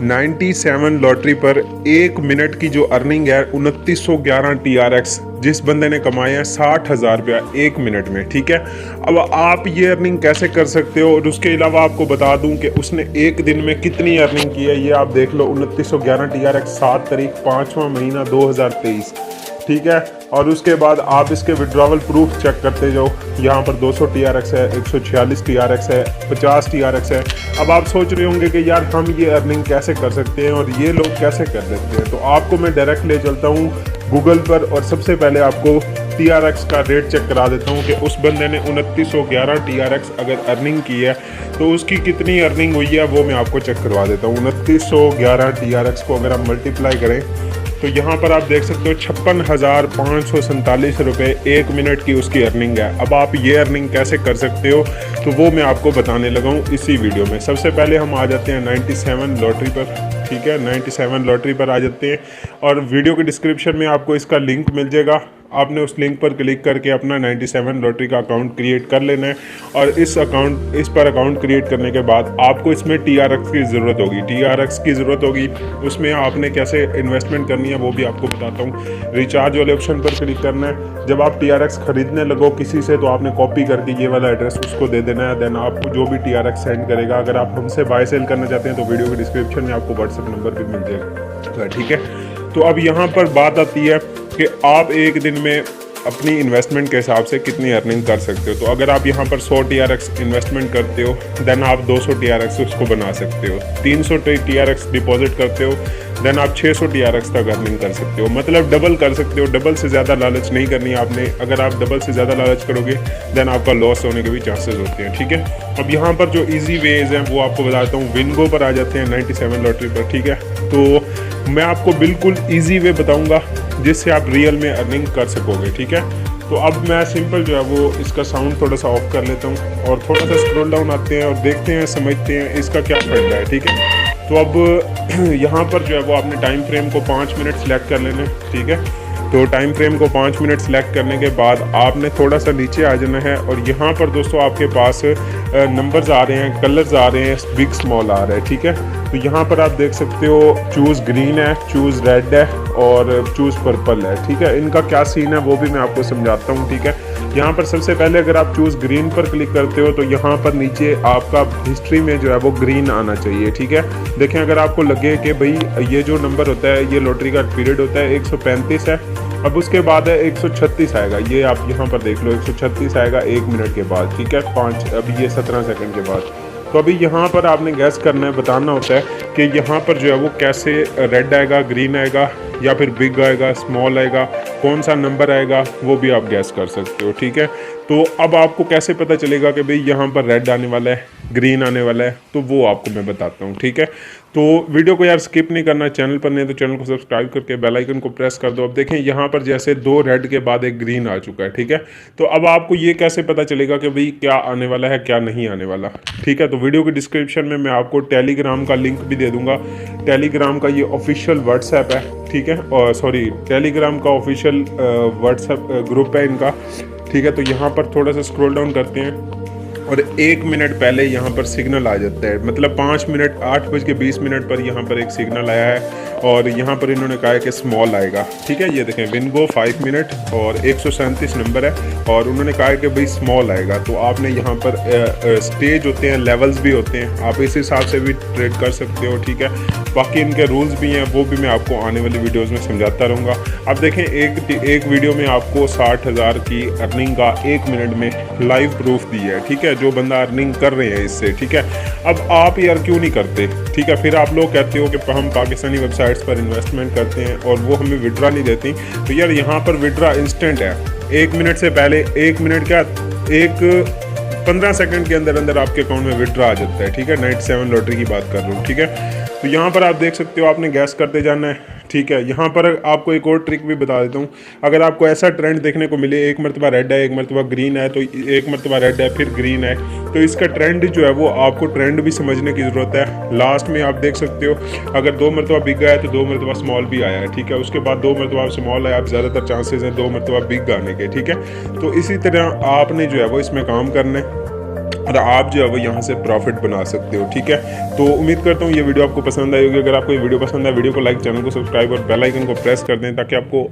97 lottery पर 1 minute की जो अर्निंग है 2911 TRX जिस बंदे ने कमाए हैं 60,000 रुपया 1 मिनट में, ठीक है। अब आप ये अर्निंग कैसे कर सकते हो, और उसके अलावा आपको बता दूं कि उसने एक दिन में कितनी अर्निंग की है। ये आप देख लो 2911 TRX 7 तारीख 5वां महीना 2023, ठीक है। और उसके बाद आप इसके विड्रॉवल प्रूफ चेक करते जाओ। यहाँ पर 200 TRX है, 146 TRX है, 50 TRX है। अब आप सोच रहे होंगे कि यार हम ये अर्निंग कैसे कर सकते हैं और ये लोग कैसे कर लेते हैं, तो आपको मैं डायरेक्ट ले चलता हूँ गूगल पर, और सबसे पहले आपको TRX का रेट चेक करा देता हूँ कि उस बंदे ने 2911 TRX अगर अर्निंग की है तो उसकी कितनी अर्निंग हुई है, वो मैं आपको चेक करवा देता हूँ। 2911 TRX को अगर आप मल्टीप्लाई करें तो यहाँ पर आप देख सकते हो 56,547 रुपये 1 मिनट की उसकी अर्निंग है। अब आप ये अर्निंग कैसे कर सकते हो तो वो मैं आपको बताने लगा हूँ इसी वीडियो में। सबसे पहले हम आ जाते हैं 97 लॉटरी पर, ठीक है। 97 लॉटरी पर आ जाते हैं और वीडियो के डिस्क्रिप्शन में आपको इसका लिंक मिल जाएगा। आपने उस लिंक पर क्लिक करके अपना 97 लॉटरी का अकाउंट क्रिएट कर लेना है, और इस पर अकाउंट क्रिएट करने के बाद आपको इसमें TRX की ज़रूरत होगी। TRX की ज़रूरत होगी, उसमें आपने कैसे इन्वेस्टमेंट करनी है वो भी आपको बताता हूँ। रिचार्ज वाले ऑप्शन पर क्लिक करना है। जब आप TRX खरीदने लगो किसी से तो आपने कॉपी करके ये वाला एड्रेस उसको दे देना है। देन आपको जो भी TRX सेंड करेगा, अगर आप हमसे बाय सेल करना चाहते हैं तो वीडियो के डिस्क्रिप्शन में आपको व्हाट्सएप नंबर भी मिल जाएगा, ठीक है। तो अब यहाँ पर बात आती है कि आप एक दिन में अपनी इन्वेस्टमेंट के हिसाब से कितनी अर्निंग कर सकते हो। तो अगर आप यहाँ पर 100 TRX इन्वेस्टमेंट करते हो देन आप 200 TRX उसको बना सकते हो। 300 TRX डिपॉजिट करते हो देन आप 600 TRX तक अर्निंग कर सकते हो, मतलब डबल कर सकते हो। डबल से ज़्यादा लालच नहीं करनी आपने। अगर आप डबल से ज़्यादा लालच करोगे देन आपका लॉस होने के भी चांसेस होते हैं, ठीक है। अब यहाँ पर जो ईजी वेज हैं वो आपको बताता हूँ। विनगो पर आ जाते हैं 97 लॉटरी पर, ठीक है। तो मैं आपको बिल्कुल ईजी वे बताऊँगा जिससे आप रियल में अर्निंग कर सकोगे, ठीक है। तो अब मैं सिंपल जो है वो इसका साउंड थोड़ा सा ऑफ कर लेता हूँ और थोड़ा सा स्क्रॉल डाउन आते हैं और देखते हैं, समझते हैं इसका क्या फ़ायदा है, ठीक है। तो अब यहाँ पर जो है वो आपने टाइम फ्रेम को 5 मिनट सेलेक्ट कर लेना है, ठीक है। तो टाइम फ्रेम को 5 मिनट सेलेक्ट करने के बाद आपने थोड़ा सा नीचे आ जाना है, और यहाँ पर दोस्तों आपके पास नंबर्स आ रहे हैं, कलर्स आ रहे हैं, बिग स्मॉल आ रहा है, ठीक है। तो यहाँ पर आप देख सकते हो चूज़ ग्रीन है, चूज़ रेड है और चूज़ पर्पल है, ठीक है। इनका क्या सीन है वो भी मैं आपको समझाता हूँ, ठीक है। यहाँ पर सबसे पहले अगर आप चूज़ ग्रीन पर क्लिक करते हो तो यहाँ पर नीचे आपका हिस्ट्री में जो है वो ग्रीन आना चाहिए, ठीक है। देखें, अगर आपको लगे कि भाई ये जो नंबर होता है ये लॉटरी का पीरियड होता है 135 है, अब उसके बाद है 136 आएगा, ये आप यहाँ पर देख लो 136 आएगा 1 मिनट के बाद, ठीक है। 5 अभी ये 17 सेकंड के बाद। तो अभी यहाँ पर आपने गैस करना है, बताना होता है कि यहाँ पर जो है वो कैसे रेड आएगा, ग्रीन आएगा या फिर बिग आएगा, स्मॉल आएगा, कौन सा नंबर आएगा वो भी आप गैस कर सकते हो, ठीक है। तो अब आपको कैसे पता चलेगा कि भाई यहाँ पर रेड आने वाला है, ग्रीन आने वाला है, तो वो आपको मैं बताता हूँ, ठीक है। तो वीडियो को यार स्किप नहीं करना, चैनल पर नहीं तो चैनल को सब्सक्राइब करके बेल आइकन को प्रेस कर दो। अब देखें यहाँ पर जैसे 2 रेड के बाद एक ग्रीन आ चुका है, ठीक है। तो अब आपको ये कैसे पता चलेगा कि भाई क्या आने वाला है क्या नहीं आने वाला, ठीक है। तो वीडियो के डिस्क्रिप्शन में मैं आपको टेलीग्राम का लिंक भी दे दूंगा। टेलीग्राम का ये ऑफिशियल व्हाट्सएप है, ठीक है, और सॉरी टेलीग्राम का ऑफिशियल व्हाट्सएप ग्रुप है इनका, ठीक है। तो यहाँ पर थोड़ा सा स्क्रॉल डाउन करते हैं और 1 मिनट पहले यहाँ पर सिग्नल आ जाता है, मतलब 5 मिनट 8:20 पर यहाँ पर एक सिग्नल आया है और यहाँ पर इन्होंने कहा है कि स्मॉल आएगा, ठीक है। ये देखें विनगो 5 मिनट और 137 नंबर है और उन्होंने कहा है कि भाई स्मॉल आएगा। तो आपने यहाँ पर स्टेज होते हैं, लेवल्स भी होते हैं, आप इस हिसाब से भी ट्रेड कर सकते हो, ठीक है। बाकी इनके रूल्स भी हैं, वो भी मैं आपको आने वाली वीडियोज़ में समझाता रहूँगा। अब देखें एक वीडियो में आपको 60,000 की अर्निंग का 1 मिनट में लाइव प्रूफ दिया है, ठीक है, जो बंदा अर्निंग कर रहे हैं इससे, ठीक है। अब आप यार क्यों नहीं करते, ठीक है। फिर आप लोग कहते हो कि हम पाकिस्तानी वेबसाइट्स पर इन्वेस्टमेंट करते हैं और वो हमें विड्रा नहीं देती। तो यार यहाँ पर विड्रा इंस्टेंट है, 1 मिनट से पहले, 1 मिनट क्या, 15 सेकंड के अंदर अंदर आपके अकाउंट में विड्रा आ जाता है, ठीक है। 97 लॉटरी की बात कर रहा हूँ, ठीक है। तो यहाँ पर आप देख सकते हो, आपने गैस करते जाना है, ठीक है। यहाँ पर आपको एक और ट्रिक भी बता देता हूँ। अगर आपको ऐसा ट्रेंड देखने को मिले, एक मरतबा रेड है, एक मरतबा ग्रीन है, तो एक मरतबा रेड है फिर ग्रीन है, तो इसका ट्रेंड जो है वो आपको ट्रेंड भी समझने की ज़रूरत है। लास्ट में आप देख सकते हो, अगर 2 मरतबा बिग आया तो 2 मरतबा स्मॉल भी आया है, ठीक है। उसके बाद 2 मरतबा स्मॉल आया, आप ज़्यादातर चांसेस हैं 2 मरतबा बिग आने के, ठीक है। तो इसी तरह आपने जो है वो इसमें काम करना है। और आप जो है वो यहाँ से प्रॉफिट बना सकते हो। ठीक है, तो उम्मीद करता हूँ ये वीडियो आपको पसंद आई होगी। अगर आपको ये वीडियो पसंद है, वीडियो को लाइक, चैनल को सब्सक्राइब और बेल आइकन को प्रेस कर दें ताकि आपको